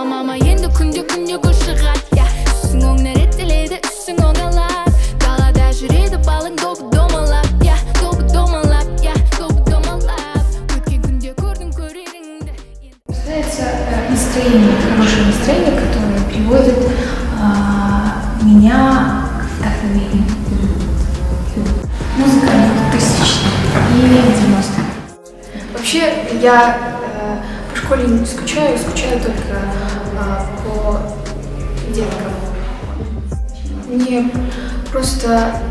мама енді күнде күн шығат, я. Үстің оңнар еттеледі, үстің оңалап, далада жүреді балың домалап, я. Домалап, я, домалап. Өткен күнде көрдің көреріңді. Касается настроения, хорошее настроение, которое приводит меня к вдохновению. Музыка тысячная и 90-е. Вообще я по школе не скучаю только по деткам. Мне просто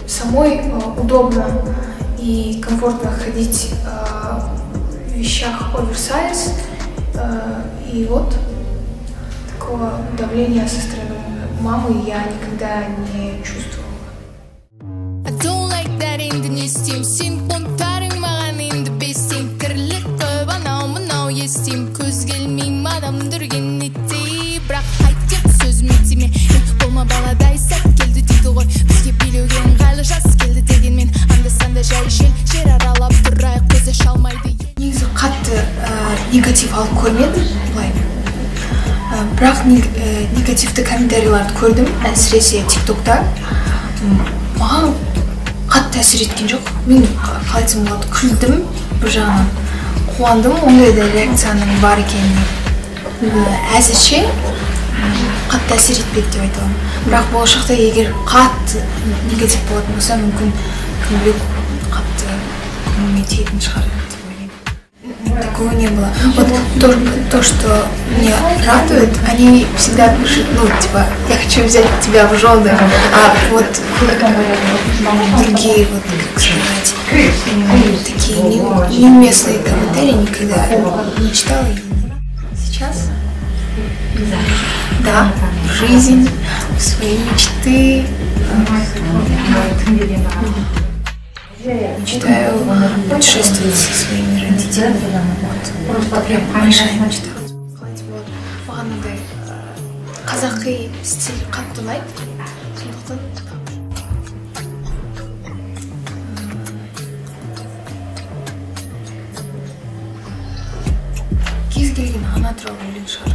самой удобно и комфортно ходить в вещах оверсайз, и вот такого давления со стороны мамы я никогда не чувствовала. Көз келмейм адамдыр кенетте, бірақ айтып сөз метиме. Болма баладай сәт келді дейді ғой, бізге билеуге ыңғайлы жас келді дегенмен, анда-санда жай жер аралап тұрайық, көзі шалмайды. Негізі қатты негатив алып көрмедім былай, бірақ негативті комментарийларды көрдім, әсіресе тиктокта. Маған қатты әсер еткен жоқ. Мен қалай айтсам болады, күлдім бір жағынан, қуандым ондай да реакцияның бар екеніне. Әзірше қатты әсер етпеді деп айта аламын. Бірақ болашақта егер қатты негатив болатын болса, мүмкін кім біледі, қатты көңіліме тиетін шығар деп ойлаймын. Такого не было. Вот то, что мне радует, они всегда пишут, ну, типа, я хочу взять тебя в жены, а вот другие, вот, как сказать, такие неуместные комментарии никогда не читала. Сейчас? Да, в жизнь, в свои мечты. Мечтаю путешествовать со своими родителями. Вот, прям большая мечта. Маған андай қазақи стиль қатты ұнайды. Сондықтан кез келген ана туралы өлең шығар.